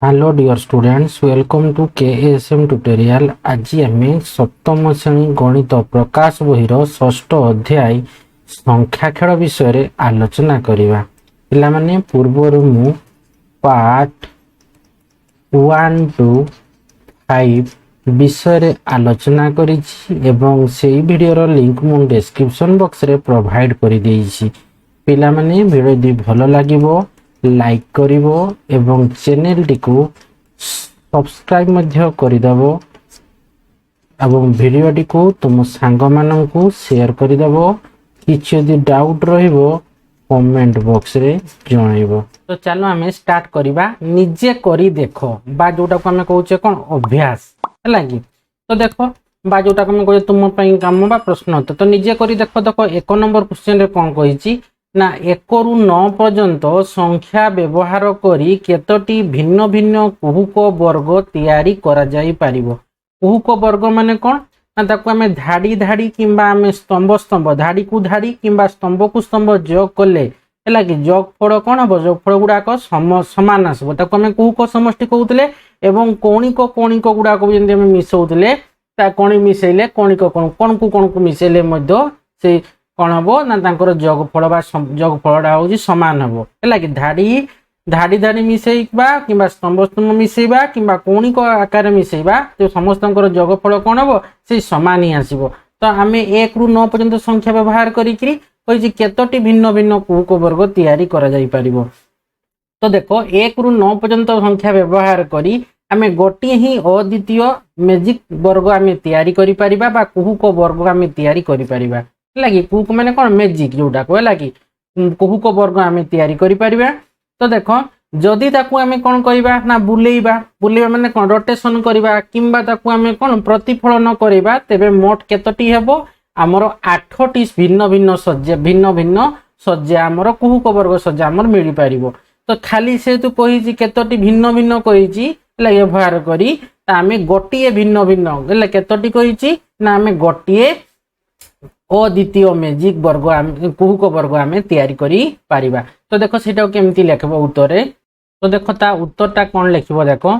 Hello dear students, welcome to KSM tutorial. आज आम सप्तम श्रेणी गणित प्रकाश बहिर षष्ठ अध्याय संख्या खेल विषय आलोचना करवा। पिलामाने पूर्वर मु पार्ट 1 टू 5 विषय आलोचना करिछि एवं सेही वीडियोर लिंक मु डिस्क्रिप्शन बॉक्स रे प्रोवाइड करि देइछि। पिलामाने वीडियो दी भलो लागिवो लाइक करिवो एवं चैनल टी को सब्सक्राइब मध्य करिदबो एवं वीडियो टी को तुम सांग माननकु शेयर करिदबो। किछि यदि डाउट रहिबो कमेंट बॉक्स रे जणाइबो। तो चलो हमें स्टार्ट करिबा। निजे करी देखो बा जोटा को हमें कहउछे कोन अभ्यास हला कि। तो देखो बा जोटा को हमें कहउछे तुम पई काम बा प्रश्न होते तो निजे करी देखो। देखो 1 नंबर क्वेश्चन रे कोन कहिछि ना 1 रु 9 पर्यंत संख्या व्यवहार करी केतोटी भिन्न भिन्न कुहुक वर्ग तैयारी करा जाई पारिबो। कुहुक वर्ग माने कोन ना ताको हमें धाड़ी धाड़ी किंबा हमें स्तंभ स्तंभ धाड़ी को धाड़ी किंबा स्तंभ को स्तंभ जोग कले हैला कि जोग फल कोन हबो जोग फल गुडाक समान आसबो। ताको हमें कुहुक समष्टि कहउतले एवं कौणिक गुडाक जेंति हमें मिसौतले ता कणी मिसैले कौणिक कोन को मिसैले मध्य से कौन हम ना तांकर जोगफल बा जोगफलटा हूँ सामान हम है कि धाड़ी धाड़ी धाड़ी मिसेबा कि स्तंभ स्तंभ मिसेबा कि कौणिक आकार मिसेबा तो समस्त जोगफल कौन हम से सामान ही आसो। तो आम 1 रु 9 पर्यंत संख्या व्यवहार करतोटी भिन्न भिन्न कुहुक वर्ग तैयारी करा जाई परिबो। तो देखो 1 रु 9 पर्यंत संख्या व्यवहार करी आमे गोटे ही अद्वितीय मैजिक वर्ग आमे तैयारी करि परिबा बा कुहुक वर्ग आमे तैयारी करि परिबा लगी। कुहुक माने कोन मैजिक जोटा को लगी कुहुक वर्ग आमे तैयारी करि परिबा। तो देखो जदि ताकू आमे कोन करिबा ना बुलेइबा बुलेइबा माने कोन रोटेशन करिबा किंबा ताकू आमे कोन प्रतिफलन करिबा तेबे मोट केतोटी हेबो हमर 8टी भिन्न भिन्न सज्जा हमर कुहुक वर्ग सज्जा हमर मिलि परिबो। तो खाली से तो कहिछि केतोटी भिन्न भिन्न कहिछि ले व्यवहार करी ता आमे गोटिए भिन्न भिन्न ले केतोटी कहिछि ना आमे गोटिए अद्वितीय मैजिक वर्ग कुहुक वर्ग आमे तैयारी करी पारिबा। तो देखो सेटा केमती लिखबो उत्तर रे। तो देखो ता उत्तरटा कोन लिखबो देखो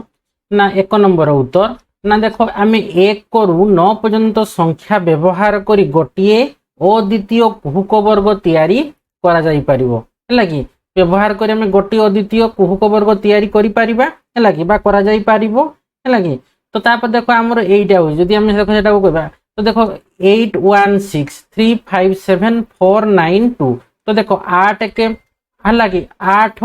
ना 1 नंबर उत्तर ना देखो आमे 1 रु 9 पर्यंत संख्या व्यवहार करी गोटिए अद्वितीय कुहुक वर्ग तैयारी करा जाई परिबो हैला कि व्यवहार करी आमे गोटिए अद्वितीय कुहुक वर्ग तैयारी करी पारिबा हैला कि बा करा जाई परिबो हैला कि। तो तापर देखो हमर एइटा हो जदी आमे देखो सेटा को कहबा तो देखो 8163574992 तो देखो 8 के हला कि 8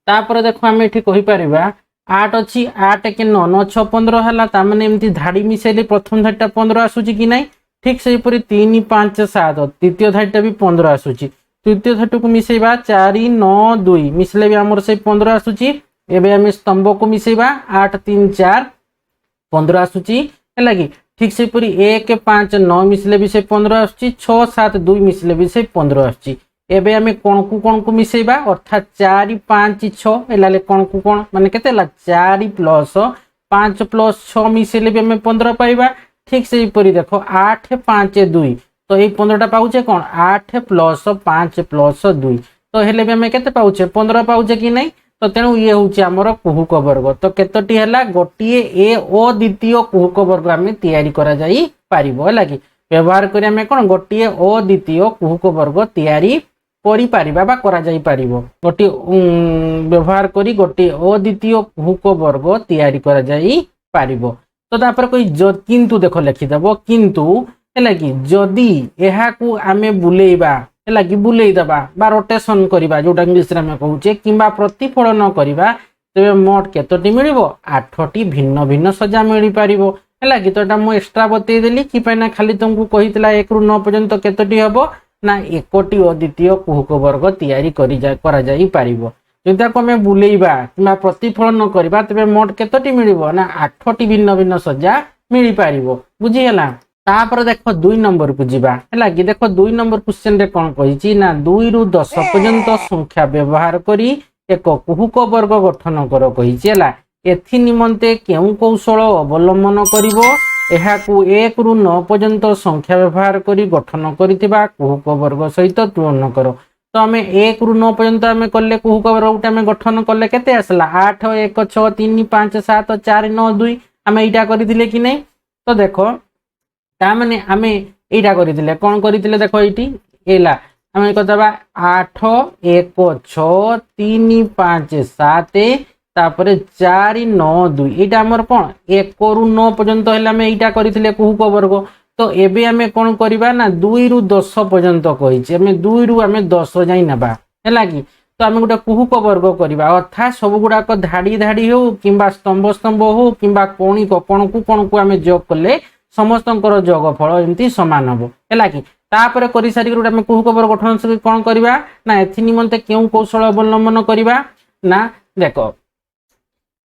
तापर देखो आमे एठी कहि परिबा 8 अछि 8 के 9 9 6 15 हला ता माने एमती धाड़ी मिसेले प्रथम धाड़ीटा 15 आसुची कि नै ठीक सेही परि 3 5 7 तृतीय धाड़ीटा भी 15 आसुची। तृतीय धाड़ी को मिसेबा 4 9 2 मिसले भी हमर से 15 आसुची। एबे आमे स्तंभ को मिसेबा 8 3 4 15 आसुची हला कि ठीक से पूरी 1 5 9 मिसले भी से 15 आसुची 6 7 2 मिसले भी से 15 आसुची। एबे हमें कोन को मिसेबा अर्थात 4 5 6 एलाले कोन माने केते ला 4 प्लस 5 प्लस 6 मिसेले भी हमें 15 पाइबा। ठीक से पूरी देखो 8 5 2 तो ये 15 टा पाउचे कोन 8 प्लस 5 प्लस 2 तो हेले भी हमें केते पाउचे 15 पाउचे कि नै। तो तेणु ये हूँ आमर कुहुक वर्ग। तो केतोटी है गोटे ए अद्वितीय कुहुक वर्ग आम तैयारी करा जाई पारिबो हैला कि व्यवहार करी आमे कोन गोटे अद्वितीय कुहुक वर्ग तैयारी करि पारिबा बा करा जाई पारिबो। गोटे व्यवहार करी गोटे अद्वितीय कुहुक वर्ग तैयारी करा जाई पारिबो। तो तापर कोई किंतु देखो लिखिदबो किंतु हैला कि जदी एहा को आमे बुलेइबा हैला कि बुलेइ दबा बा रोटेशन करिबा जोटा इंग्लिश रे हम कहूचे किंबा प्रतिफलन करिबा तेबे मोट केतोटी मिलिबो 8टी भिन्न भिन्न सज्जा मिलि पारिबो हैला कि। तो एटा मु एक्स्ट्रा बतै देली कि पैना खाली तुमको कहितला 1 रु 9 पर्यंत केतोटी हबो ना 1टी अद्वितीय कुहुक वर्ग तैयारी करा जाई पारिबो। जदि ताको हमें बुलेइबा किंबा प्रतिफलन करिबा तेबे मोट केतोटी मिलिबो ना 8टी भिन्न भिन्न सज्जा मिलि पारिबो। बुझी हला। तापर देखो 2 नंबर को जीवा हैला कि देखो 2 नंबर क्वेश्चन रे कोन कहिची ना 2 रु 10 पर्यंत संख्या व्यवहार करी एक कुहुक वर्ग गठन करो कहिची हैला। एथि निमंते केउ कौशल अवलंबन करिवो एहाकू 1 रु 9 पर्यंत संख्या व्यवहार करी गठन करितिबा कुहुक वर्ग सहित तुलना करो। तो आम 1 ରୁ 9 पर्यंत आम कले कुहुक वर्ग गोटे आम गठन कले केते आसला 8 1 6 3 5 7 4 9 2 आम एटा करथिले कि नहीं। तो देखो ता माने आम एटा करथिले कोन करथिले देखो एटी एला आम करदबा 8 1 6 3 5 7 तापर 4 9 2 एटा हमर कोन 1 ରୁ 9 पर्यंत हेला आम एटा करथिले कुहुक वर्ग। तो एबे आमे कोन करिबा ना 2 ରୁ 10 पर्यंत कहिछि आमे 2 ରୁ आमे 10 जाई नबा हैला कि। तो आमे गोटे कुहुक वर्ग करिबा अर्थात सब गुडा को धाड़ी धाड़ी हो किंबा स्तंभ स्तंभ हो किंबा कोणी को कोण को आमे जोग करले समस्तंकर जोगफल एमती समान हबो हैला कि। तापर करि सारी गोटे आमे कुहुक वर्ग गठन से कोन करिबा ना एथि निमंते केउ कौशल अवलंबन करिबा ना देखो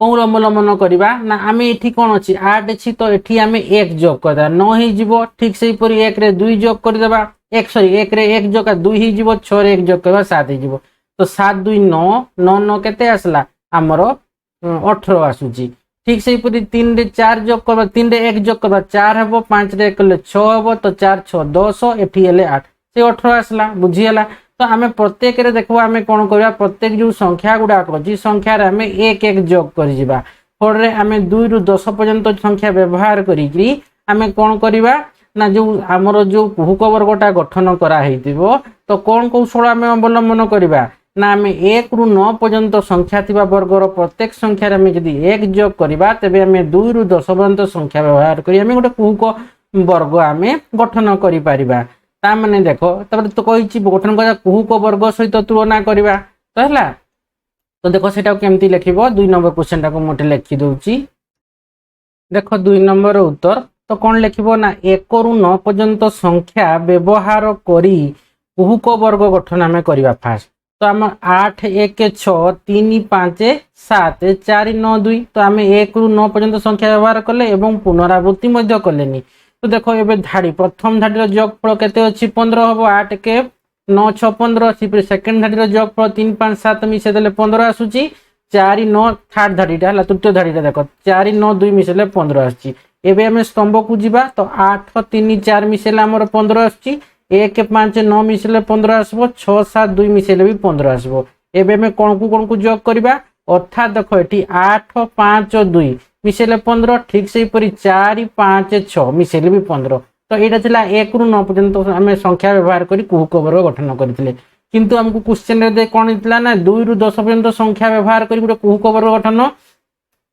कौन अवलंबन करिबा ना आमे एठी कोन अछि 8 अछि तो एठी आमे 1 जोग करदा 9 ही जीवो ठीक सेही परि 1 रे 2 जोग कर देबा 1 सॉरी 1 रे 1 जोग 2 ही जीवो 6 रे 1 जोग करबा 7 ही जीवो। तो 7 2 9 9 9 केते आसला हमरो 18 आसुची ठीक सेही परि 3 रे 4 जोग करबा 3 रे 1 जोग करबा 4 हबो 5 रे 1 ले 6 हबो तो 4 6 10 एठी हेले 8 से 18 आसला बुझी हला। तो आमे प्रत्येक रे देखबो आमे कोन करबा प्रत्येक जो संख्या गुडा को जी संख्या रे आमे 1 1 जोग कर जिबा फोर रे आमे 2 ରୁ 10 पर्यंत संख्या व्यवहार करिकरी आमे कोन करबा ना जो हमरो जो कुहुक वर्गटा गठन करा हेतिबो तो कोन कौशल आमे अवलंबन करबा ना आमे 1 ରୁ 9 पर्यंत संख्या थिबा वर्गर प्रत्येक संख्या रे आमे जदी 1 जोग करबा तबे आमे 2 ରୁ 10 पर्यंत संख्या व्यवहार करी आमे गोटे कुहुक वर्ग आमे गठन करि परिबा। ता माने देखो तब तो कहिछि गठन करा कुहुक वर्ग सहित तुलना करबा तो हला। तो देखो सेटा केमती लिखिबो 2 नंबर क्वेश्चन टाको मोटे लिखि दउची देखो 2 नंबर उत्तर तो कोन लिखिबो ना 1 ରୁ 9 पर्यंत संख्या व्यवहार करी कुहुक वर्ग गठन आमे करबा फास्ट। तो हम 8 1 6 3 5 7 4 9 2 तो आमे 1 ରୁ 9 पर्यंत संख्या व्यवहार करले एवं पुनरावृत्ति मध्य करलेनी। तो देखो एबे धाड़ी प्रथम धाड़ी जोगफल केते अछि 15 हबो 8 के 9 6 15 अछि फिर सेकंड धाड़ी जोगफल 3 5 7 मिसे देले 15 आसुची 4 9 थर्ड धाड़ीटा हला तृतीय धाड़ीटा देखो 4 9 2 मिसेले 15 आछि। एबे हमें स्तंभ को जीवा तो 8 3 4 मिसेले हमर 15 आछि 1 5 9 मिसेले 15 आसबो 6 7 2 मिसेले भी 15 आसबो। एबे हमें कोन को जोग करबा अर्थात देखो एठी 8 5 2 मिसेले 15 ठीक से परि 4 5 6 मिसेले भी 15। तो एटा थिला 1 ରୁ 9 पर्यंत हमें संख्या व्यवहार करी कुहुक वर्ग गठन करथिले किंतु हमको क्वेश्चन रे दे कोन हितला ना 2 ରୁ 10 पर्यंत संख्या व्यवहार करी गोटे कुहुक वर्ग गठन।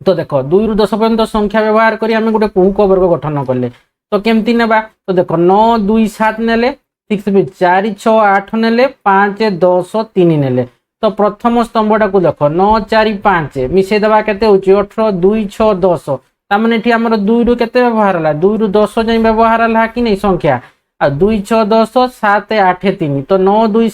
तो देखो 2 ରୁ 10 पर्यंत संख्या व्यवहार करी हमें गोटे कुहुक वर्ग गठन करले तो केमती नेबा तो देखो 9 2 7 नेले ठीक से 4 6 8 नेले 5 10 3 नेले। तो प्रथम स्तंभटा को देखो 9 4 5 मिसे दबा केते होची 18 2 6 10 ता माने एठी हमर 2 ରୁ केते व्यवहार हला 2 ରୁ 10 जाई व्यवहार हला कि नहीं संख्या आ 2 6 10 7 8 3 तो 9 2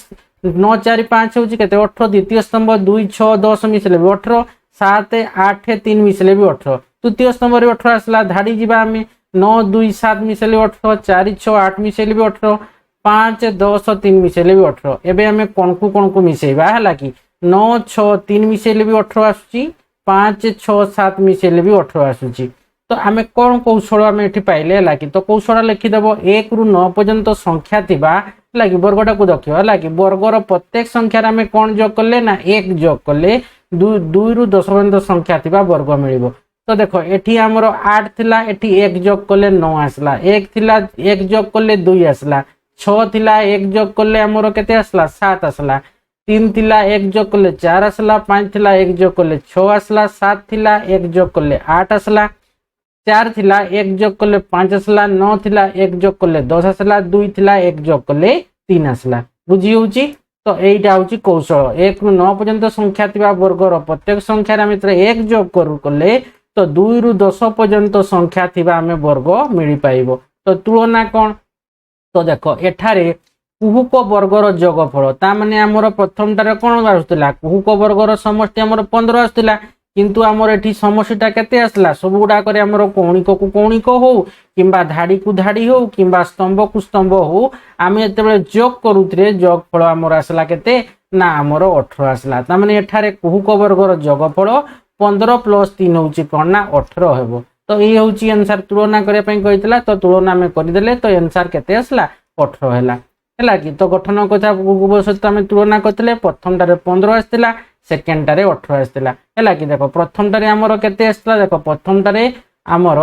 9 4 5 होची केते 18 द्वितीय स्तंभ 2 6 10 मिसले 18 7 8 3 मिसले भी 18 तृतीय स्तंभ रे 18 आसला धाड़ी जीवा हमें 9 2 7 मिसले 18 4 6 8 मिसले भी 18 5 10 3 मिसले भी 18। एबे हमें कोन को मिसेबा हला कि 9 6 3 मिसले भी 18 आसुची 5 6 7 मिसले भी 18 आसुची। तो आमे कोन कौशल आमे एठी पाइले हला कि तो कौशल लिखि देबो 1 ରୁ 9 पर्यंत संख्या थिबा हला कि वर्गटा को देखियो हला कि वर्गर प्रत्येक संख्या रे आमे कोन जोग करले ना 1 जोग करले 2 ରୁ 10 पर्यंत संख्या थिबा वर्ग मिलिबो। तो देखो एठी हमरो 8 थिला एठी 1 जोग करले 9 आसला 1 थिला 1 जोग करले 2 आसला 6 थिला 1 जोग करले हमरो केते आसला 7 आसला 3 थिला 1 जोग करले 4 आसला 5 थिला 1 जोग करले 6 आसला 7 थिला 1 जोग करले 8 आसला 4 थिला 1 जोग करले 5 आसला 9 थिला 1 जोग करले 10 आसला 2 थिला 1 जोग करले 3 आसला बुझी होउची। तो एटा होउची कौशल 1 ରୁ 9 पर्यंत संख्या थिबा वर्गर प्रत्येक संख्या रे हम 1 जोग करले तो 2 ରୁ 10 पर्यंत संख्या थिबा हमें वर्ग मिली पाइबो। तो तुलना कोन तो देखो एठारे कुहुक वर्गर जोगफल ता माने हमर प्रथम टारे कोन आसुतला कुहुक वर्गर समष्टि हमर 15 आसुतला किंतु हमर एठी समष्टिटा केते आसला सब गुडा करे हमर कौणिक हो किंबा धाड़ी को धाड़ी हो किंबा स्तंभ को स्तंभ हो आमे एतेबेले जोग करूतरे जोगफल हमर आसला केते ना हमर 18 आसला ता माने एठारे कुहुक वर्गर जोगफल 15 + 3 होची कोन ना 18 हेबो। तो ये होची आंसर तुलना करे पई कहितला तो तुलना में करि देले तो आंसर केते आसला 18 हैला। है कि तो गठन कथा कुहुक वर्ग सहित आम तुलना करते प्रथमटारे 15 आसला सेकेंडटारे 18 आसला है कि देख प्रथमटारे आमर केते आसला देख प्रथमटारे आमर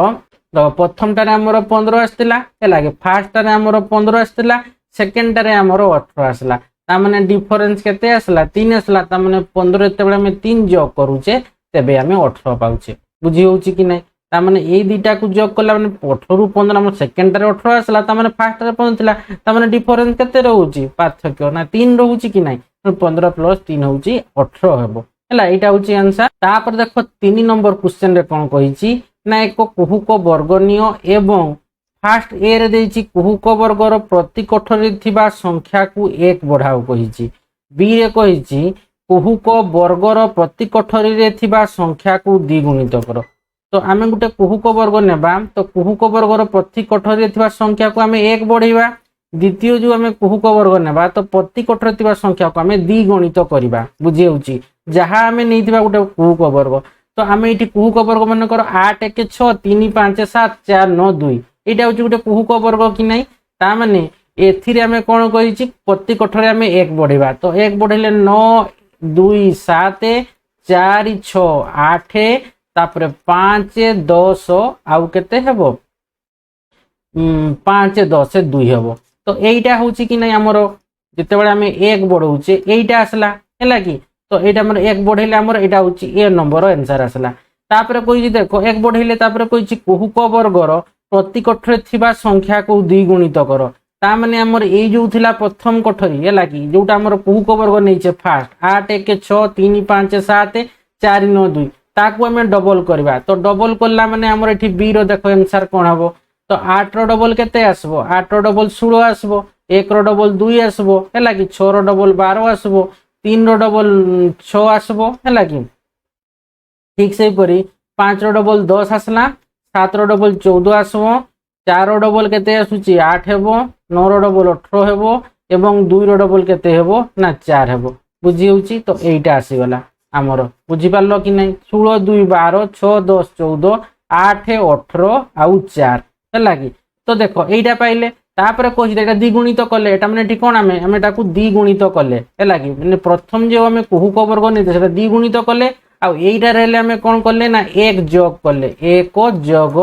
15 आसला है कि फार्स्टटारे आमर 15 आसला सेकेंडटारे आमर 18 आसला तामाने डिफरेंस केते आसला 3 आसला तामाने 15 जेतेबेले आमे 3 जोग करूचे तेबे आमे 18 पाउचे बुझी होउची कि नै तामाने ए दुईटा को जोग कला माने 18 रु 15 आम सेकेंडटारे 18 आसला तामाने फार्स्टटारे 15 थिला तामाने डिफरेंस केते रहउची पार्थक्य ना 3 रहउची कि नै 15 प्लस 3 होउची 18 हेबो हला एटा होउची आंसर तापर देखो 3 नंबर क्वेश्चन रे कोन कहिची ना एक कुहुक वर्गनीय एवं फास्ट ए रे देइची कुहुक वर्गर प्रति कोठरी थिबा संख्या को 1 बढ़ाओ कहिची बी रे कहिची कुहुक वर्गर प्रति कोठरी रे थिबा संख्या को द्विगुणित करो तो आमे गुटे कुहुक वर्ग नेबा तो कुहुक वर्गर प्रति कोठरी रे थिबा संख्या को आमे 1 बढ़ेबा द्वितीय जो आमे कुहुक वर्ग नेबा तो प्रति कोठरी थिबा संख्या को आमे द्विगुणित करिबा बुझी होउची जहा आमे नैथिबा गुटे कुहुक वर्ग तो आमे इठी कुहुक वर्ग मन कर 8 1 6 3 5 7 4 9 2 एटा होची गुटे कुहुक वर्ग कि नै ता माने एथिरे आमे कोन कहिची प्रति कोठरी आमे 1 बढ़ेबा तो 1 बढ़ेले 9 2 7 4 6 8 तापर 5 10 आउ केते हेबो 5 10 2 हेबो तो एइटा होची कि नै हमरो जते बेले आमे 1 बढ़ौचे एइटा आसला हैला कि तो एटा हमर 1 बढ़ेले हमर एटा होची ए नंबर आंसर आसला तापर कोइ देखो 1 बढ़ेले तापर कोइची कुहुक वर्गर प्रति कोठरी थिबा संख्या को द्विगुणित करो ता माने हमर ए जो थिला प्रथम कोठरी हैला कि जोटा हमर कुहुक वर्ग नैचे फास्ट 8 1 6 3 5 7 4 9 2 ताकू हमें डबल करबा तो डबल करला माने हमर एठी बी रो देखो आंसर कोन हबो तो 8 रो डबल केते आसबो 8 रो डबल 16 आसबो 1 रो डबल 2 आसबो हैला कि 6 रो डबल 12 आसबो 3 रो डबल 6 आसबो हैला कि ठीक से परी 5 रो डबल 10 आसला 7 रो डबल 14 आसबो 4 रो डबल केते आसुची 8 हेबो 9 रो डबल 18 हेबो एवं 2 रो डबल केते हेबो ना 4 हेबो बुझी होउची तो एइटा आसी गला हमरो बुझी पारलो कि नै 16 2 12 6 10 14 8 18 आउ 4 हैला कि तो देखो एइटा पाइले तापर कहि एटा द्विगुणित कले एटा माने ठीक कोन हमें एटाकू द्विगुणित कले हैला कि माने प्रथम जे हमें कुहुक वर्ग नै सेटा द्विगुणित कले आ एइटा रहले हमें कोन करले ना 1 जोग करले 1 जोग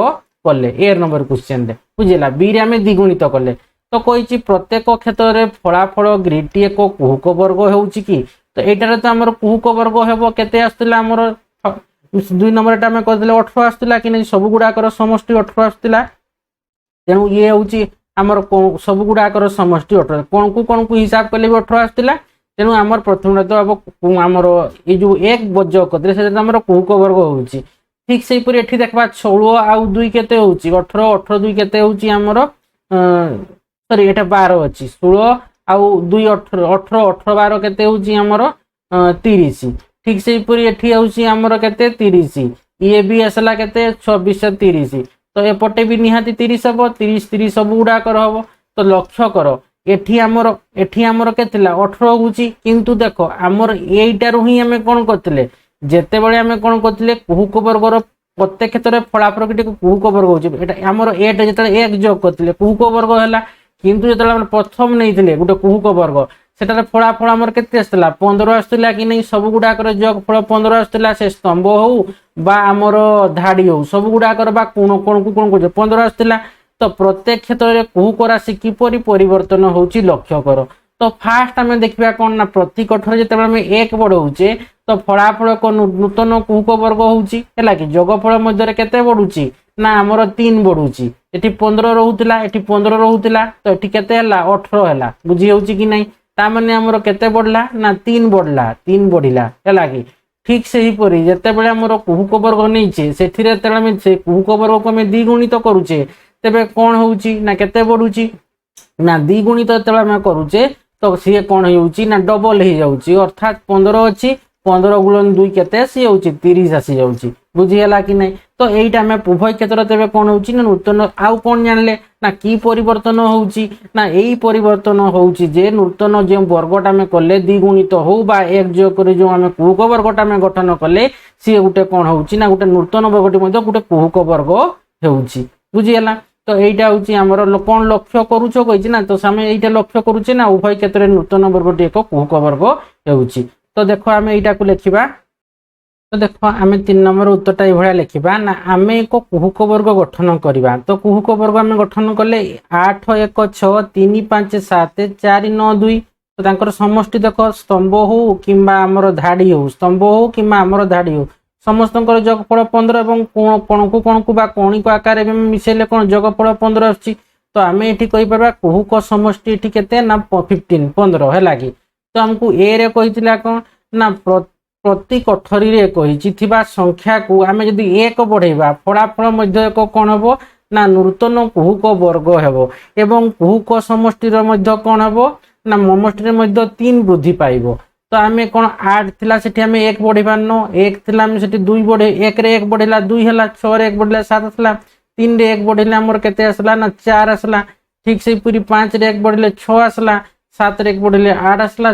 करले ए नंबर क्वेश्चन दे बुझिला बी रे हमें द्विगुणित कले तो कहिची प्रत्येक क्षेत्र रे फलाफल ग्रीटी एक कुहुक वर्ग होउची कि तो एटारे तो हमर कुहुक वर्ग हेबो केते आस्तला हमर 2 नंबर एटा हमें करदेले 18 आस्तला कि नै सब गुडा कर समष्टि 18 आस्तला तेनु ये होउची हमर सब गुडा कर समष्टि 18 कोन को हिसाब करले 18 आस्तला तेनु हमर प्रथम तो अब हमर ए जो एक बज्ज करदे से हमर कुहुक वर्ग होउची ठीक से पुरी एठी देखबा 16 आउ 2 केते होउची 18 18 2 केते होउची हमर सॉरी एटा 12 अछि 16 आउ 2 18 18 18 12 केते होउची हमर 30 ठीक से पुरी एठी होउची हमर केते 30 ये भी असला केते 26 से 30 तो एपटे भी निहाती 30 हबो 30 30 सब गुडा कर हबो तो लक्ष्य करो एठी हमर केतला 18 होउची किंतु देखो हमर एइटा रु ही हमें कोन करथिले जेते बेले हमें कोन करथिले कुहुक वर्गर प्रत्येक क्षेत्र फलाफल के कुहुक वर्ग होउची एटा हमर एटा जेते 1 जोग करथिले कुहुक वर्ग हला किंतु जेते हम प्रथम नैथिले गुटे कुहुक वर्ग सेटार फलाफल हमर केते आस्तला 15 आस्तला कि नै सब गुडा कर जोग फल 15 आस्तला से स्तंभ हो बा हमर धाडी हो सब गुडा कर बा कोन को 15 आस्तला तो प्रत्येक क्षेत्र रे कुहुक राशि किपरि परिवर्तन होउची लक्ष्य करो तो फास्ट हमें देखिबा कोन ना प्रति कोठरी जेते हमें 1 बढ़ौचे तो फलाफल को नूतन कुहुक वर्ग होउची हैला कि जोगफल मध्य रे केते बढ़ुची ना हमर 3 बढ़ुची एठी 15 रहउतला एठी 15 रहउतला तो एठी केते हला 18 हला बुझी होउची कि नै ता माने हमर केते बढ़ला ना 3 बढ़ला 3 बढ़िला हैला कि ठीक से ही परी जेते बेले हमर कुहुक वर्ग नैचे सेथिरे तेला हम से कुहुक वर्ग को हम द्विगुणित करूचे तेबे कोन होउची ना केते बढ़ुची ना द्विगुणित तेला हम करूचे तो सी कोन होउची ना डबल ही जाउची अर्थात 15 अछि 15 गुणन 2 केते सी होउची 30 आसी जाउची बुझी हला कि नै तो एइटा में उभय क्षेत्र तेबे कोन होउची ना नूतन आउ कोन जानले ना की परिवर्तन होउची ना एई परिवर्तन होउची जे नूतन जे वर्गटा में करले द्विगुणित हो बा 1 जोग करे जो हम कुहुक वर्गटा में गठन करले सी गुटे कोन होउची ना गुटे नूतन वर्गटी मध्ये गुटे कुहुक वर्ग हेउची बुझी हला तो এইটা হচ্ছে আমার কোন লক্ষ্য করুছ কইছি না, তো আমি এইটা লক্ষ্য করুছি না উভয় ক্ষেত্রে নূতন বর্গটি এক কুহক বর্গ হেউছি। তো দেখো আমি এইটাকে লিখিবা। তো দেখো আমি 3 নম্বর উত্তরটা এইভাবে লিখিবা না, আমি এক কুহক বর্গ গঠন করিবা। তো কুহক বর্গ আমি গঠন কলে 8 1 6 3 5 7 4 9 2। তো তাଙ୍କର সমষ্টি দেখো স্তম্ভ হଉ কিংবা আমার ধাড়ি হଉ, স্তম্ভ হଉ কিংবা আমার ধাড়ি হଉ ସମସ୍ତଙ୍କର ଯୋଗଫଳ 15 ଏବଂ କୋଣକୁ ବା କୌଣିକ ଆକାରରେ ବି ମିଶେଇଲେ କ'ଣ ଯୋଗଫଳ 15 ଆସୁଛି। ତ ଆମେ ଏଠି କହିପାରିବା କୁହୁକ ସମଷ୍ଟି ଏଠି କେତେ ନା 15 15 ହେଲା କି। ତ ଆମକୁ ଏ ରେ କହିଥିଲା କ'ଣ ନା ପ୍ରତି କୋଠରୀରେ କହିଛି ଥିବା ସଂଖ୍ୟାକୁ ଆମେ ଯଦି 1 ବଢେଇବା ଫଳାଫଳ ମଧ୍ୟ ଏକ କ'ଣ ହେବ ନା ନୂତନ କୁହୁକ ବର୍ଗ ହେବ ଏବଂ କୁହୁକ ସମଷ୍ଟିର ମଧ୍ୟ କ'ଣ ହେବ ନା ସମଷ୍ଟିରେ ମଧ୍ୟ 3 ବୃଦ୍ଧି ପାଇବ। तो आम कौन 8 थिला सेठी आम 1 बढ़ी पारन, 1 थिला आम सेठी 2 बढ़े 1 रे 1 बढ़िला 2 हला, 6 रे 1 बढ़िला 7 आसला, 3 रे 1 बढ़िले हमर केते आसला ना 4 आसला। ठीक से पूरी 5 रे 1 बढ़िले 6 आसला, 7 रे 1 बढ़िले 8 आसला,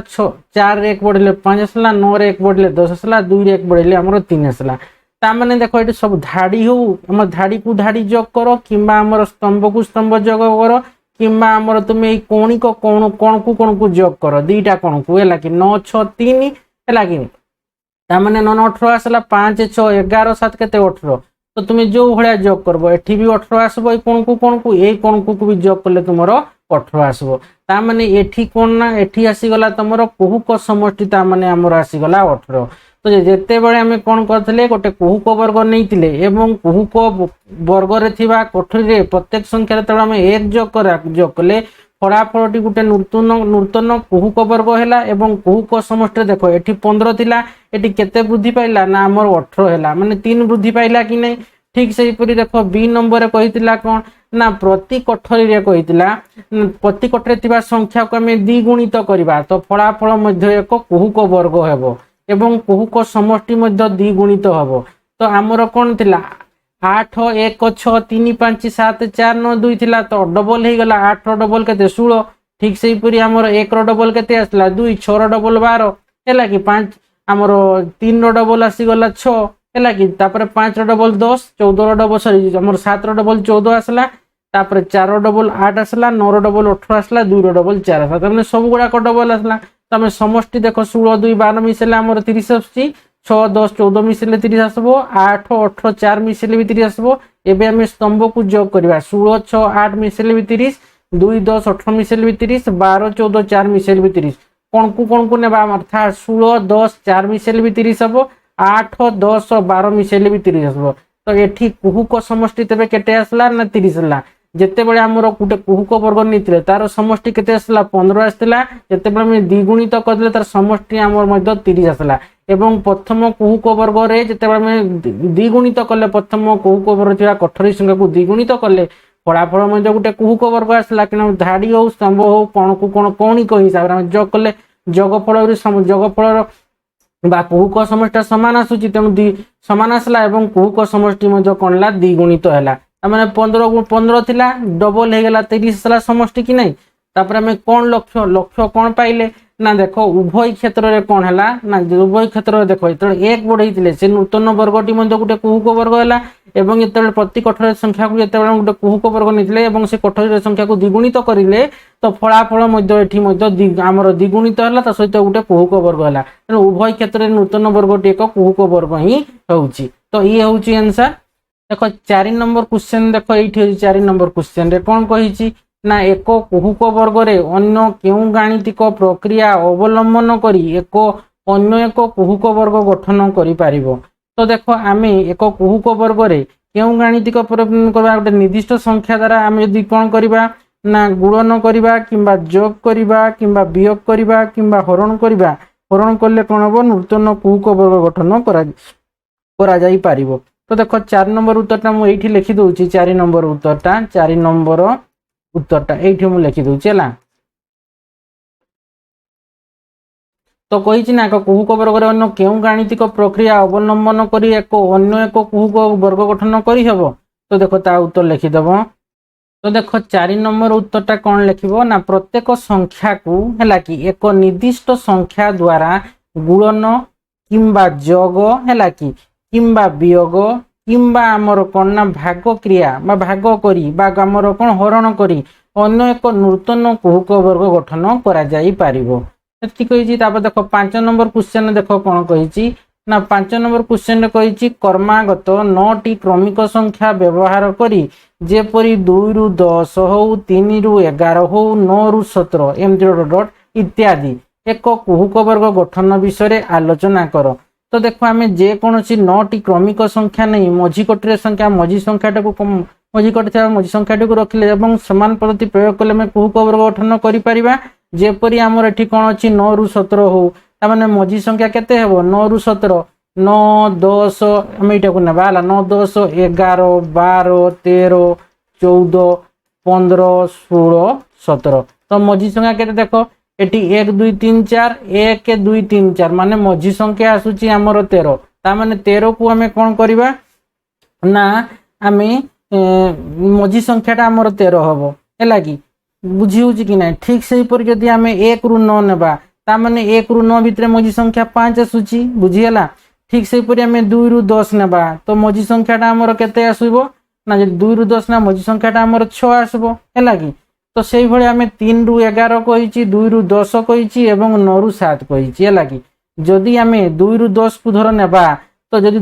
4 रे 1 बढ़िले 5 आसला, 9 रे 1 बढ़िले 10 आसला, 2 रे 1 बढ़िले हमर 3 आसला। ता माने देखो एटी सब धाड़ी हो, हमर धाड़ी को धाड़ी जोग करो किंबा हमर स्तंभ को स्तंभ जोग करो किंबा आमर तुम कोणिक कोण को जोग कर दीटा कोण को है कि 9 6 3 है कि ताने 9 18 आसला 5 6 11 7 के 18। तो तुम जो भाया जोग करब एठी भी 18 आसब, कोण को ये कोण को भी जोग कले तुम 18 आसब। ताने एठी कोण ना एठी आसीगला तुम कुहुक समष्टि ताने आमर आसीगला 18। तो जिते बड़े आम कौन करते गोटे कुहुक वर्ग नहीं एवं कुहुक वर्ग रे कोठरी प्रत्येक संख्यार तब आम 1 जोग कले फलाफल गोटे नूतन कुहुक वर्ग है। कुहुक समष्टि देख ये 15 थिला, ये केते वृद्धि पाइला ना आमर 18 है, माने 3 वृद्धि पाइला कि नहीं। ठीक से देख बी नंबर कही कौन ना प्रति कोठरी रे कही प्रति कोठरी संख्या को आम द्विगुणित करवा तो फलाफल एक कुहुक वर्ग हेबो एवं कुहुक समष्टि द्विगुणित हम। तो आमर कौन थिला 8 1 6 3 5 7 4 9 2 थिला, तो डबल हो गला 8 डबल के 16। ठीक से आमर 1 डबल के आसला 2, 6 डबल 12 है कि 5 आमर 3 डबल आसीगला 6 है कि 5 डबल 10 14 डबल सॉरी आमर 7 डबल 14 आसला, 4 डबल 8 आसला, 9 डबल 18 आसला, 2 डबल 4 आसला, सब गुड़ाक डबल आसला। तो आम समष्टि देख 16 2 12 मिसेले आमर 30 आसुची, 6 10 14 मिसेले 30 आसबो, 8 18 4 मिसेले भी 30 आसबो। एबे आम स्तंभ को जोग करबा 16 6 8 मिसेले भी 30, 2 10 18 मिसेले भी 30, 12 14 4 मिसेले भी 30। कोण को नेबा अर्थात 16 10 4 मिसेले भी 30 हबो, 8 10 12 मिसेले भी 30 आसबो। तो एठी कुहुक समष्टि तबे केटे आसला ना 30 आसला। जिते बड़े आमर गोटे कुहुक वर्ग नहीं तार समष्टि केते आसला 15 आसला, जिते बड़े आम द्विगुणित करदे तार समष्टि आमर 30 आसला। एवं प्रथम कुहुक वर्ग रे जिते बड़े आम द्विगुणित कले प्रथम कुहुक वर्ग थिबा कोठरी संख्या को द्विगुणित कले फलाफल गोटे कुहुक वर्ग आसला कि धाड़ी हो स्तंभ हो कोण को कोण कौणिक हिसाब से जोग कले जोगफल बा कुहुक समष्टि समान आसुची, तेणु समान आसला एवं कुहुक समष्टि कौन ला द्विगुणित है। मैंने 15 थिला डबल हो गला 30 साला समष्टि कि नहीं। तापर आम कौन लक्ष्य कौन पाइले ना देख उभय क्षेत्र में कौन है ना उभय क्षेत्र में देख जो 1 बढ़े से नूतन वर्गटी गोटे कुहुक वर्ग है जो प्रति कोठरी संख्या को जो गोटे कुहुक वर्ग नहीं से कोठरी संख्या को द्विगुणित करें तो फलाफल आमर द्विगुणित है सहित गोटे कुहुक वर्ग है। तेणु उभय क्षेत्र में नूतन वर्गटी एक कुहुक वर्ग ही हूँ। तो ये हूँ आंसर। देख 4 नंबर क्वेश्चन देख ये 4 नंबर क्वेश्चन रे कौन कही ना एक कुहुक वर्ग रे अन्य केउ गाणितिक प्रक्रिया अवलंबन करी एक अन्य एक कुहुक वर्ग गठन करि पारिबो। तो देखो आमे एक कुहुक वर्ग रे केउ गाणितिक करबा गोटे निर्दिष्ट संख्या द्वारा आमे यदि कोन करबा ना गुणन करबा किंबा जोग करबा किंबा वियोग करबा किंबा हरण करबा, हरण करले कोन हो नूतन कुहुक वर्ग गठन करा जाई पारिबो। तो देखो 4 नंबर उत्तरटा मु एठी लिखि दउची, 4 नंबर उत्तरटा एठी मु लिखि दउची हला। तो कही ना एक कुहुक वर्ग रे अन्य केउ गाणितिक प्रक्रिया अवलंबन करी एक अन्य एक कुहुक वर्ग गठन करी हबो। तो देखो ता उत्तर लिखि दबो। तो देखो 4 नंबर उत्तरटा कोन लिखिबो ना प्रत्येक संख्या को हैला कि एक निर्दिष्ट संख्या द्वारा गुणन किंबा जोग हैला कि किंबा वियोग किंबा आमर कौन ना भाग क्रिया बा भाग करी बा आमर कौन हरण करी अन्य एक नूतन कुहुक वर्ग गठन करा जाई पारिबो। एति कहिछि। तापर देखो 5 नंबर क्वेश्चन देखो कोन कहिछि ना 5 नंबर क्वेश्चन रे कहिछि कर्मागत 9टी क्रमिक संख्या व्यवहार करी जेपरि 2 रु 10 हो 3 रु 11 हो 9 रु 17 एमती डॉट इत्यादि एक कुहुक वर्ग गठन विषय आलोचना कर। तो देखो आम जेकोसी 9टी क्रमिक संख्या नहीं मझी कटर संख्या मझी संख्याटा मझी कटी मझी संख्याटी रखिले समान पद्धति प्रयोग कले कुहुक वर्ग गठन करिपरिबा। जेपरि आमर एठी कोन अछि 9 रु 17 हो तामाने मझी संख्या केते हेबो 9 रु 17 9 10 हम एटा को नेबा हला 9 10 11 12 13 14 15 16 17 तो मझी संख्या केते देखो एटी 1 2 3 4 1 2 3 4 माने मझी संख्या आसुची हमर 13 ता माने 13 को हमें कोन करबा ना हमें मझी संख्याटा हमर 13 हबो हैला कि बुझी होची कि नै। ठीक सेही पर जदी हमें 1 रु 9 नेबा ता माने 1 रु 9 भितरे मझी संख्या 5 आसुची बुझी हला। ठीक सेही पर हमें 2 रु 10 नेबा तो मझी संख्याटा हमर केते आसुबो ना जदी 2 रु 10 ना मझी संख्याटा हमर 6 आसबो हैला कि। तो सेही भले आमे 3 रु 11 कहिछि 2 रु 10 कहिछि एवं 9 रु 7 कहिछि हैला कि। जदी आमे 2 रु 10 को धर नेबा तो जदी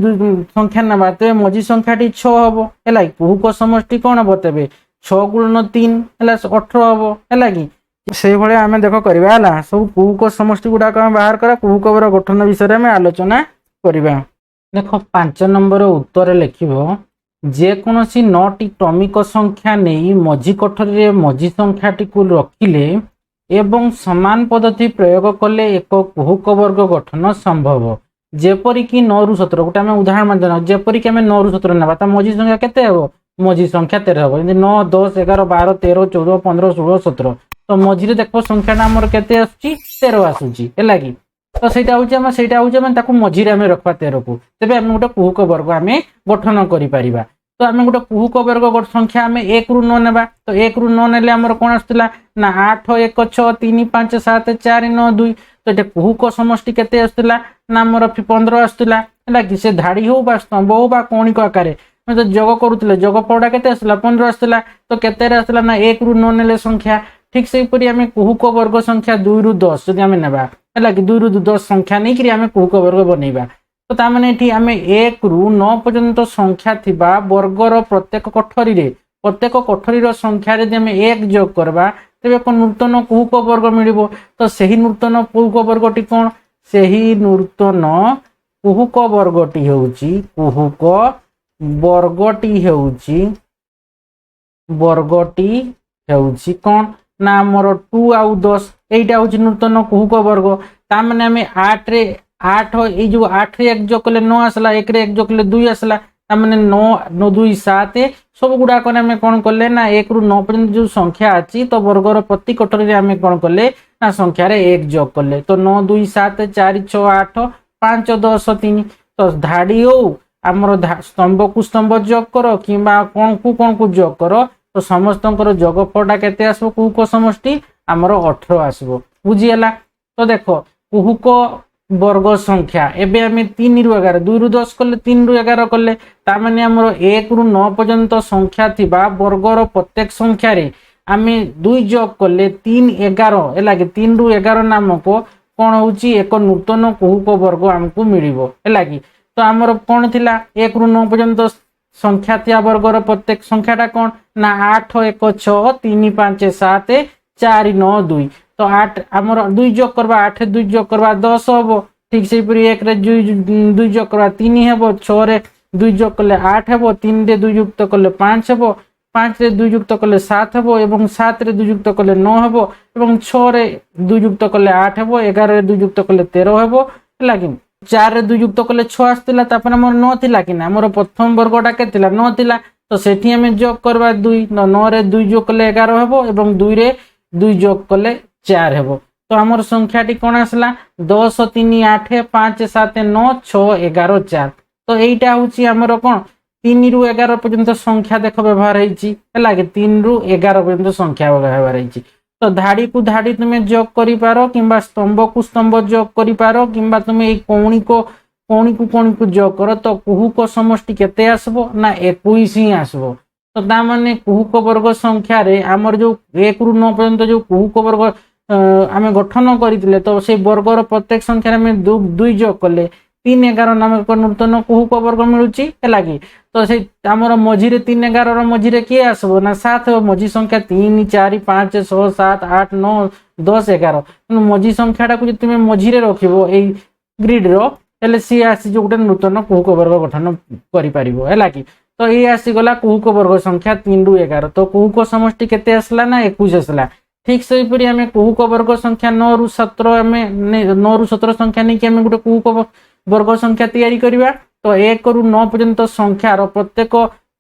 संख्या नेबा तो मझी संख्याटी 6 हबो हैला कि। कुहुक समष्टि कोन हबो तबे 6 गुणन 3 हैला 18 हबो हैला कि। सेही भले आमे देखो करबा हैला सब कुहुक समष्टि गुडा का बाहर करा कुहुक वर्ग गठन विषय में आलोचना करबा। देखो 5 नंबर उत्तर लिखिबो जेकोसी 9टी क्रमिक संख्या नहीं मझी कठरी मझी संख्याटी को रखिले एवं समान पद्धति प्रयोग कले एक कुहुक वर्ग गठन संभव। जेपरिक 9 रु 17 गोटे आम उदाहरण मान जेपरिक आम 9 रु 17 ना तो मझी संख्या केते हेबो मझी संख्या 13 हेबो 9 10 11 12 13 14 15 16 17 तो मझी देखो संख्या आमर केते आसुची 13 आसुची हैला कि। तो सेटा होची हम ताकू मझी रे हम रखबा 13 को तबे हम गोटे कुहुक वर्ग हम गठन करि परिबा। तो आम गोटे कुहुक वर्ग संख्या आम 1 रु 9 नेबा तो 1 रु 9 नेले हमर कोन आस्तला ना 8 1 6 3 5 7 4 9 2 तो एटे कुहुक समष्टि केते आस्तला ना हमर 15 आस्तला हैला कि। से धाड़ी हो बा स्तंभ हो बा कोणिक आकारे मैं तो जोग करूतले जोग पौडा केते आस्तला 15 आस्तला तो केते रे आस्तला ना 1 रु 9 नेले संख्या। ठीक सेही परि आम कुहुक वर्ग संख्या 2 रु 10 जदि आम नेबा हैला कि 2 रु 10 संख्या नै कि आम कुहुक वर्ग बनेबा। तो ता माने एठी आमे 1 रु 9 पर्यंत संख्या थिबा वर्गर प्रत्येक कोठरी रे प्रत्येक कोठरी रो संख्या रे आमे 1 जोग करबा तबे एक नूतन कुहुक वर्ग मिलिबो। तो सही नूतन कुहुक वर्गटी कोन सही नूतन कुहुक वर्गटी हेउची कुहुक वर्गटी हेउची कोन ना हमर 2 आउ 10 एटा होची नूतन कुहुक वर्ग। ता माने आमे 8 रे 8 ए जो 8 रे 1 जोग कले 9 आसला 1 रे 1 जोग कले 2 आसला ता माने 9 9 2 7 सब गुडा कोन हमें कोन करले ना 1 रु 9 पर्यंत जो संख्या अछि तो वर्गर प्रति कोठरी रे हमें कोन करले ना संख्या रे 1 जोग करले तो 9 2 7 4 6 8 5 10 3 तो धाडी हो हमर स्तंभ को स्तंभ जोग करो किबा कोन को जोग करो तो समस्तंकर जोगफलटा केते आसबो कुहुक समष्टि हमर 18 आसबो बुझियला। तो देखो कुहुक वर्ग संख्या एबे हमें 3 रु 11 2 रु 10 करले 3 रु 11 करले ता माने हमर 1 रु 9 पर्यंत संख्या थिबा वर्गर प्रत्येक संख्या रे आमे 2 जोग करले 3 11 हैला कि 3 रु 11 नामक कोन होची एक नूतन कुहुक वर्ग हमकु मिलिबो हैला कि। तो हमर कोन थिला 1 रु 9 पर्यंत संख्या थिया वर्गर प्रत्येक संख्याटा कोन ना 8 1 6 3 5 7 4 9 2 तो 8 हमर 2 जोग करबा 8 2 जोग करबा 10 हबो। ठीक से पूरी 1 रे 2 जोग करबा 3 हेबो 6 रे 2 जोग करले 8 हेबो 3 रे 2 युक्त करले 5 हेबो 5 रे 2 युक्त करले 7 हेबो एवं 7 रे 2 युक्त करले 9 हेबो एवं 6 रे 2 युक्त करले 8 हेबो 11 रे 2 युक्त करले 13 हेबो हैला कि। 4 रे 2 युक्त करले 6 आस्तिला तापर हमर 9 थिला कि ना हमर प्रथम वर्गटा के थिला 9 थिला तो सेठी हमें जोग करबा 2 9 रे 2 जोग करले 11 हेबो एवं 2 रे 2 जोग करले 4 हेबो। तो हमर संख्याटी कोन आसला 10 3 8 5 7 9 6 11 4 तो एइटा होची हमर कोन 3 रु 11 पर्यंत संख्या देख व्यवहार हेची हैला कि 3 रु 11 पर्यंत संख्या व्यवहार हेची। तो धाड़ी को धाड़ी तुम जोग करि पारो किंबा स्तंभ को स्तंभ जोग करि पारो किंबा तुम ए कौणी को जोग कर तो कुहुक समष्टि केते आसबो ना 21 ही आसबो। तो ता माने कुहुक वर्ग संख्या रे आमर जो 1 रु 9 पर्यंत जो कुहुक वर्ग आमे गठन करथिले तो से वर्गर प्रत्येक संख्या रे आमे 2 जोग करले 3 11 नामक नूतन कुहुक वर्ग मिलुची हैला कि। तो से आमर मझी रे 3 11 रो मझी रे के आसबो ना 7 मझी संख्या 3 4 5 6 7 8 9 10 11 मझी संख्याटा को तुम मझी रे रखिबो एई ग्रिड रो हेले सी आसी जो गोटे नूतन कुहुक वर्ग गठन करि परिबो हैला कि। तो ये आसीगला कुहुक वर्ग संख्या 3 रु 11 तो कुहुक समष्टि केते आसला ना 21 आसला। ठीक से परी आमे कुहुक वर्ग संख्या 9 रु 17 आमे 9 रु 17 संख्या नै कि आमे गोटे कुहुक वर्ग संख्या तैयारी करिबा। तो 1 रु 9 पर्यंत संख्या रो प्रत्येक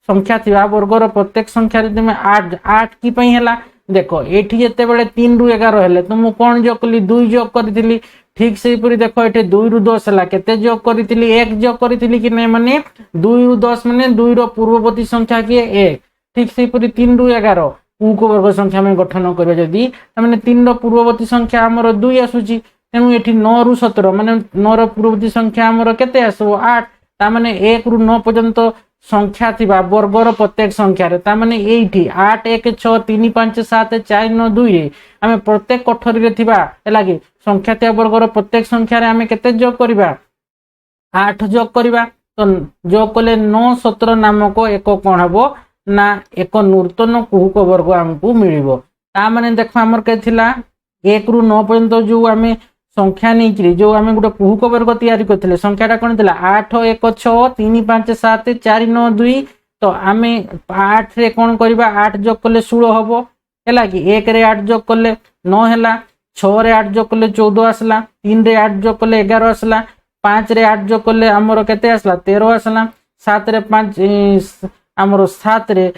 संख्या थिबा वर्गर प्रत्येक संख्या रे तुमे 8 की पई हैला। देखो एठी जेते बेले 3 रु 11 हेले तो मु कोन जोग कली 2 जोग करथिली। ठीक से परी देखो एठी 2 रु 10 हला केते जोग करथिली 1 जोग करथिली कि नै माने 2 रु 10 माने 2 रो पूर्ववर्ती संख्या की 1। ठीक से परी 3 रु 11 कुहुक वर्ग संख्या में गठन करबा जदी माने 3 रो पूर्ववर्ती संख्या हमर 2 आसुची तेनु एठी 9 रु 17 माने 9 रो पूर्ववर्ती संख्या हमर केते आसबो 8 ता माने 1 रु 9 पर्यंत संख्या थिबा वर्गर प्रत्येक संख्या रे ता माने एठी 8 1 6 3 5 7 4 9 2 रे आमे प्रत्येक कोठरी रे थिबा हैला कि संख्या थिबा वर्गर प्रत्येक संख्या रे आमे केते जोग करबा 8 जोग करबा। तो जोग कले 9 17 नामक एक कोन हबो ना एक नूतन कुहुक वर्ग हमकु मिलिबो। ता माने देखो हमर के थिला 1 रु 9 पर्यंत जो आमे संख्या नहीं कि जो आमे गुटे कुहुक वर्ग तैयारी करथिले संख्याटा कोन थिला 8 1 6 3 5 7 4 9 2 तो आमे 8 रे कोन करबा 8 जोग करले 16 हबो हैला कि 1 रे 8 जोग करले 9 हैला 6 रे 8 जोग करले 14 आसला 3 रे 8 जोग करले 11 आसला 5 रे 8 जोग करले हमर केते आसला 13 आसला 7 रे 5 हमर 7 रे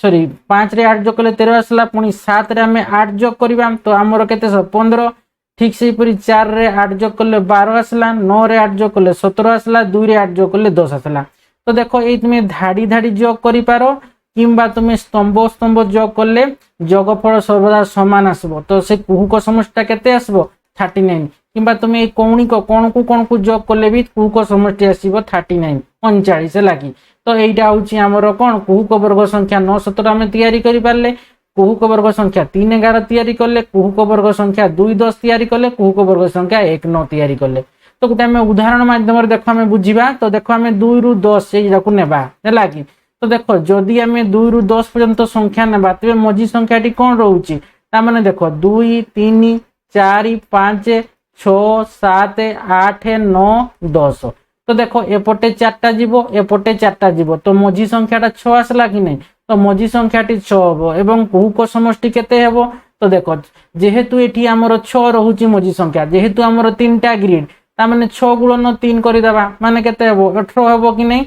सॉरी 5 रे 8 जोग करले 13 आसला पुनी 7 रे हमें 8 जोग करबा तो हमर केते 15। ठीक से परी 4 रे 8 जोग करले 12 आसला 9 रे 8 जोग करले 17 आसला 2 रे 8 जोग करले 10 आसला। तो देखो ए तुमे धाड़ी धाड़ी जोग करि पारो किंबा तुमे स्तंभ स्तंभ जोग करले जोगफल सर्वदा समान आसबो। तो से कुहुक समष्टि केते आसबो 39 किंबा तुमे कौणी को कोन को जोग करले भी कुहुक समष्टि आसीबो 39 39 लागी। तो एइटा होची हमर कोन कुहुक वर्ग संख्या 9 17 हम तैयारी करि पारले कुहुक वर्ग संख्या 3 11 तैयारी करले कुहुक वर्ग संख्या 2 10 तैयारी करले कुहुक वर्ग संख्या 1 9 तैयारी करले। तो गोटे आम उदाहरण माध्यम देखो आम बुझा तो देखो आम 2 रु 10 यू नेबा है कि। तो देखो जदि आम 2 रु 10 पर्यंत संख्या नेबा तेरे मझी संख्याटी कौन रोचे ताने देखो 2 3 4 5 6 7 8 9 10। तो देखो एपटे 4टा जीव एपटे 4टा जीव तो मझी संख्याटा 6 आसला कि नहीं तो मझी संख्याटी 6 हम एवं कुहुक समष्टि केते हेबो। तो देखो जेहेतु एठी हमर 6 रहुची मझी संख्या जेहेतु हमर 3टा ग्रिड ता माने 6 गुणन 3 करि देबा माने केते हेबो 18 हेबो कि नहीं।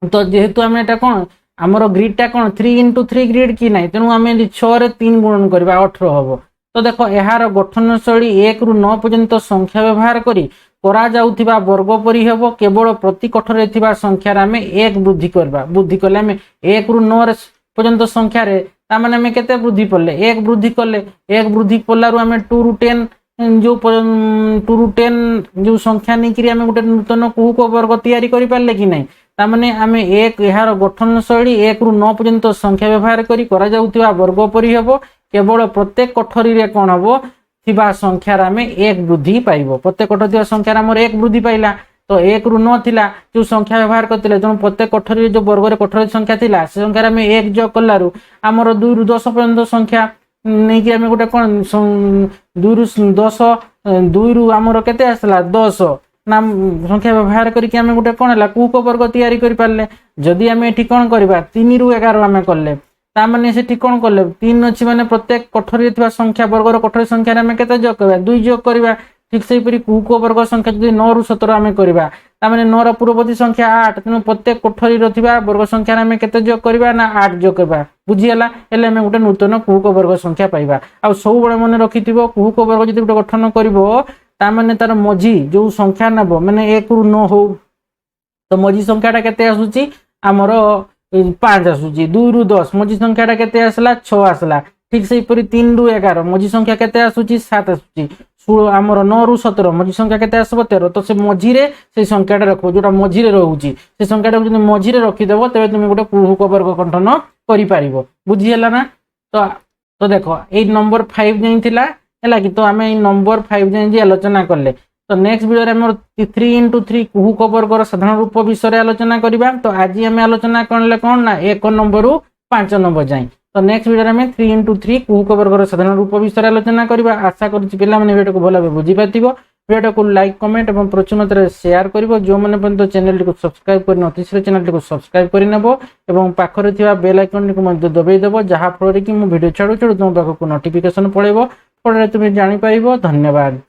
तो जेहेतु आम एटा कोन हमर ग्रिडटा कोन 3 × 3 ग्रिड कि नहीं तेणु आम 6 रे 3 गुणन करबा 18 हेबो। तो देखो यार गठन शैली 1 रु 9 पर्यंत संख्या व्यवहार करी करा जाउथिबा वर्ग परि हेबो केवल प्रति कठरे थिबा संख्या रे आमे 1 वृद्धि करबा वृद्धि कले आमे 1 रु 9 पर्यंत संख्या रे ता माने आमे केते वृद्धि पड़ले 1 वृद्धि कले 1 वृद्धि पल्लारु आमे 2 रु 10 जो 2 रु 10 जो संख्या नै करी आमे गोटे नूतन कुहुक वर्ग तैयारी करि पारले कि नहीं ता माने आमे एक यार गठन शैली 1 रु 9 पर्यंत संख्या व्यवहार करी करा जाउथिबा वर्ग परि हेबो केवल प्रत्येक कठरी रे कोन हबो थिबा संख्या रे आमे 1 वृद्धि पाइबो प्रत्येक कठरी थिबा संख्या रे हमर 1 वृद्धि पाइला। तो 1 रु 9 थिला जो संख्या व्यवहार करथिले जण प्रत्येक कठरी जो वर्ग रे कठरी संख्या थिला से संख्या रे आमे 1 जोग कलारु हमर 2 रु 10 पर्यंत संख्या नै कि आमे गोटे कोन 2 रु 10 2 रु हमर केते आसला 10 नाम संख्या व्यवहार करके आमे गोटे कोन हला कुहुक वर्ग तैयारी करि पारले। जदि आमे एठी कोन करबा 3 रु 11 आमे करले ता माने सेठी कोन करले 3 अछि माने प्रत्येक कठरी थिबा संख्या वर्गर कठरी संख्या रे आमे केते जोग करबा 2 जोग करबा। ठीक से परि कुहुक वर्ग संख्या जदि 9 रु 17 आमे करबा ता माने 9 रो पूर्ववर्ती संख्या 8 तेनु प्रत्येक कठरी रो थिबा वर्ग संख्या रे आमे केते जोग करबा ना 8 जोग करबा बुझी हला हेले आमे गोटे नूतन कुहुक वर्ग संख्या पाइबा। आ सब बळे मने रखिथिबो कुहुक वर्ग जदि गोटे गठन करबो ता माने तार मझी जो संख्या नबो माने 1 रु 9 हो तो मझी संख्याटा केते आसुची हमरो 5 आसुची 2 रु 10 मझी संख्याटा केते आसला 6 आसला। ठीक से परि 3 रु 11 मझी संख्या केते आसुची 7 आसुची आमर 9 रु 17 मझी संख्या केते आसबो 13 तो से मझिरे से संख्याटा रखो जोटा मझिरे रहउची से संख्याटा जदि मझिरे रखि देबो तबे तुम गोटे कुहुक वर्ग गठन करि पारिबो बुझी हला ना। तो देखो ए नंबर 5 जाई थिला हैला कि तो आमे ए नंबर 5 जाई जे आलोचना करले। तो नेक्स्ट वीडियो रे हमर 3 × 3 कुहुक वर्गर साधारण रूप विषय रे आलोचना करिबा। तो आज आमे आलोचना करले कोन ना 1 नंबर रु 5 नंबर जाई। तो नेक्स्ट वीडियो में 3 × 3 कुहुक वर्गर साधारण रूप विषय आलोचना करबा। आशा करूची पिला माने वीडियो को भलो भाबे बुझी पातिबो। वीडियो को लाइक कमेंट और प्रचुर मात्रा शेयर करिवो। जो माने पर्यंत चैनल को सब्सक्राइब करन अतिशय चैनल को सब्सक्राइब करि नेबो एवं पाखरे थिबा बेल आइकन को मध्य दबाई देबो जहा फଳରେ कि मु वीडियो छाडू छाडू तुम पाखको नोटिफिकेशन पळेबो। पळे तुम जानि पाइबो। धन्यवाद।